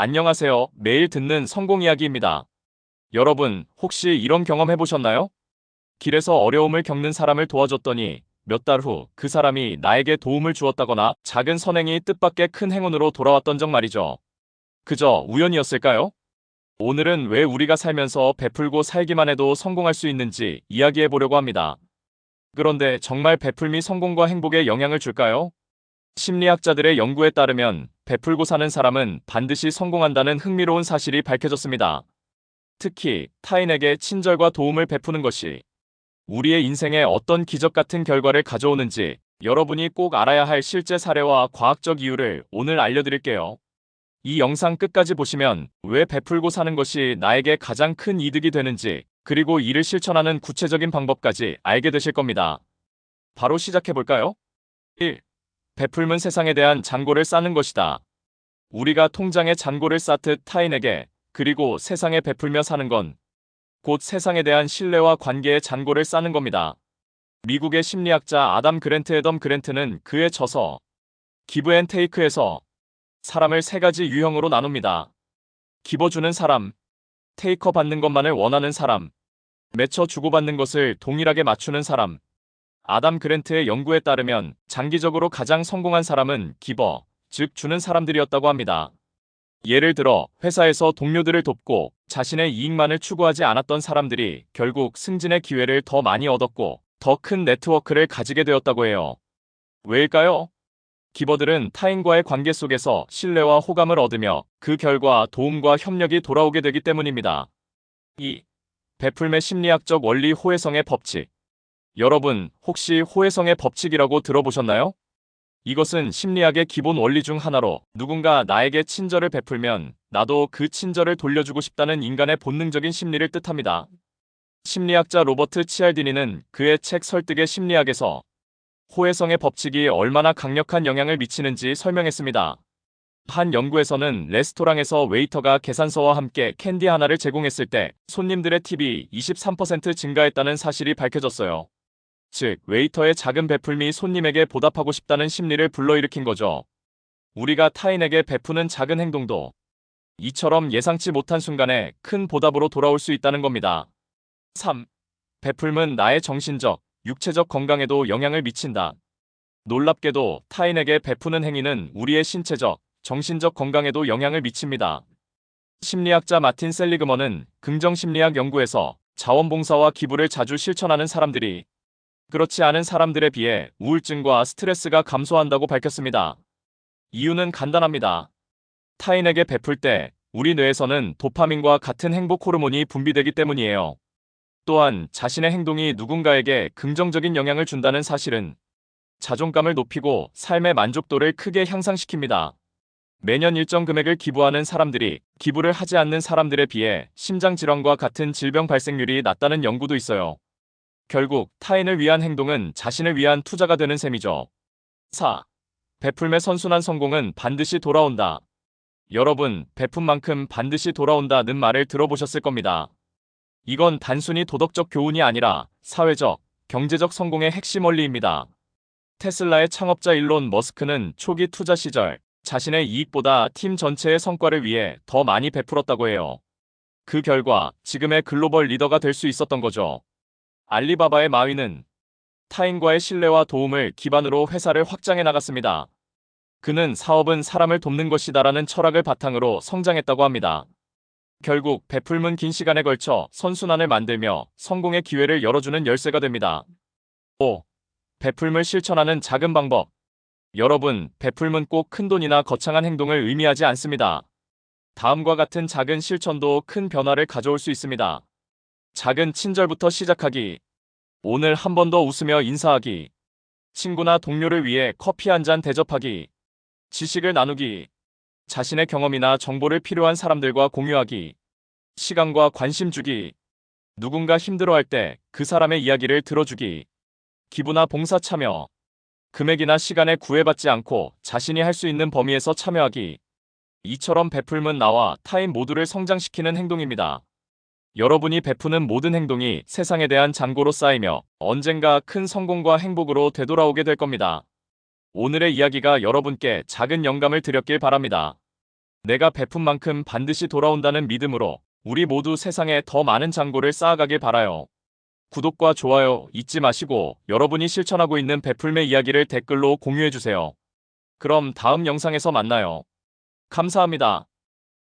안녕하세요. 매일 듣는 성공 이야기입니다. 여러분, 혹시 이런 경험 해보셨나요? 길에서 어려움을 겪는 사람을 도와줬더니 몇 달 후 그 사람이 나에게 도움을 주었다거나 작은 선행이 뜻밖의 큰 행운으로 돌아왔던 적 말이죠. 그저 우연이었을까요? 오늘은 왜 우리가 살면서 베풀고 살기만 해도 성공할 수 있는지 이야기해 보려고 합니다. 그런데 정말 베풀미 성공과 행복에 영향을 줄까요? 심리학자들의 연구에 따르면 베풀고 사는 사람은 반드시 성공한다는 흥미로운 사실이 밝혀졌습니다. 특히 타인에게 친절과 도움을 베푸는 것이 우리의 인생에 어떤 기적 같은 결과를 가져오는지 여러분이 꼭 알아야 할 실제 사례와 과학적 이유를 오늘 알려드릴게요. 이 영상 끝까지 보시면 왜 베풀고 사는 것이 나에게 가장 큰 이득이 되는지, 그리고 이를 실천하는 구체적인 방법까지 알게 되실 겁니다. 바로 시작해볼까요? 1. 베풀면 세상에 대한 잔고를 쌓는 것이다. 우리가 통장에 잔고를 쌓듯 타인에게, 그리고 세상에 베풀며 사는 건 곧 세상에 대한 신뢰와 관계의 잔고를 쌓는 겁니다. 미국의 심리학자 아담 그랜트 애덤 그랜트는 그의 저서 기브 앤 테이크에서 사람을 세 가지 유형으로 나눕니다. 기버주는 사람, 테이커 받는 것만을 원하는 사람, 매처 주고받는 것을 동일하게 맞추는 사람. 아담 그랜트의 연구에 따르면 장기적으로 가장 성공한 사람은 기버, 즉 주는 사람들이었다고 합니다. 예를 들어 회사에서 동료들을 돕고 자신의 이익만을 추구하지 않았던 사람들이 결국 승진의 기회를 더 많이 얻었고 더 큰 네트워크를 가지게 되었다고 해요. 왜일까요? 기버들은 타인과의 관계 속에서 신뢰와 호감을 얻으며 그 결과 도움과 협력이 돌아오게 되기 때문입니다. 2. 베풀매 심리학적 원리 호혜성의 법칙. 여러분, 혹시 호혜성의 법칙이라고 들어보셨나요? 이것은 심리학의 기본 원리 중 하나로 누군가 나에게 친절을 베풀면 나도 그 친절을 돌려주고 싶다는 인간의 본능적인 심리를 뜻합니다. 심리학자 로버트 치알디니는 그의 책 설득의 심리학에서 호혜성의 법칙이 얼마나 강력한 영향을 미치는지 설명했습니다. 한 연구에서는 레스토랑에서 웨이터가 계산서와 함께 캔디 하나를 제공했을 때 손님들의 팁이 23% 증가했다는 사실이 밝혀졌어요. 즉, 웨이터의 작은 베풀미 손님에게 보답하고 싶다는 심리를 불러일으킨 거죠. 우리가 타인에게 베푸는 작은 행동도 이처럼 예상치 못한 순간에 큰 보답으로 돌아올 수 있다는 겁니다. 3. 베풀면 나의 정신적, 육체적 건강에도 영향을 미친다. 놀랍게도 타인에게 베푸는 행위는 우리의 신체적, 정신적 건강에도 영향을 미칩니다. 심리학자 마틴 셀리그먼은 긍정심리학 연구에서 자원봉사와 기부를 자주 실천하는 사람들이 그렇지 않은 사람들에 비해 우울증과 스트레스가 감소한다고 밝혔습니다. 이유는 간단합니다. 타인에게 베풀 때 우리 뇌에서는 도파민과 같은 행복 호르몬이 분비되기 때문이에요. 또한 자신의 행동이 누군가에게 긍정적인 영향을 준다는 사실은 자존감을 높이고 삶의 만족도를 크게 향상시킵니다. 매년 일정 금액을 기부하는 사람들이 기부를 하지 않는 사람들에 비해 심장질환과 같은 질병 발생률이 낮다는 연구도 있어요. 결국 타인을 위한 행동은 자신을 위한 투자가 되는 셈이죠. 4. 베풀매 선순환 성공은 반드시 돌아온다. 여러분, 베푼 만큼 반드시 돌아온다는 말을 들어보셨을 겁니다. 이건 단순히 도덕적 교훈이 아니라 사회적, 경제적 성공의 핵심 원리입니다. 테슬라의 창업자 일론 머스크는 초기 투자 시절 자신의 이익보다 팀 전체의 성과를 위해 더 많이 베풀었다고 해요. 그 결과 지금의 글로벌 리더가 될 수 있었던 거죠. 알리바바의 마윈은 타인과의 신뢰와 도움을 기반으로 회사를 확장해 나갔습니다. 그는 사업은 사람을 돕는 것이다라는 철학을 바탕으로 성장했다고 합니다. 결국 베풀면 긴 시간에 걸쳐 선순환을 만들며 성공의 기회를 열어주는 열쇠가 됩니다. 5. 베풀물 실천하는 작은 방법. 여러분, 베풀면 꼭 큰돈이나 거창한 행동을 의미하지 않습니다. 다음과 같은 작은 실천도 큰 변화를 가져올 수 있습니다. 작은 친절부터 시작하기. 오늘 한 번 더 웃으며 인사하기. 친구나 동료를 위해 커피 한 잔 대접하기. 지식을 나누기. 자신의 경험이나 정보를 필요한 사람들과 공유하기. 시간과 관심 주기. 누군가 힘들어할 때 그 사람의 이야기를 들어주기. 기부나 봉사 참여. 금액이나 시간에 구애받지 않고 자신이 할 수 있는 범위에서 참여하기. 이처럼 베풀면 나와 타인 모두를 성장시키는 행동입니다. 여러분이 베푸는 모든 행동이 세상에 대한 잔고로 쌓이며 언젠가 큰 성공과 행복으로 되돌아오게 될 겁니다. 오늘의 이야기가 여러분께 작은 영감을 드렸길 바랍니다. 내가 베푼 만큼 반드시 돌아온다는 믿음으로 우리 모두 세상에 더 많은 잔고를 쌓아가길 바라요. 구독과 좋아요 잊지 마시고 여러분이 실천하고 있는 베풀매 이야기를 댓글로 공유해주세요. 그럼 다음 영상에서 만나요. 감사합니다.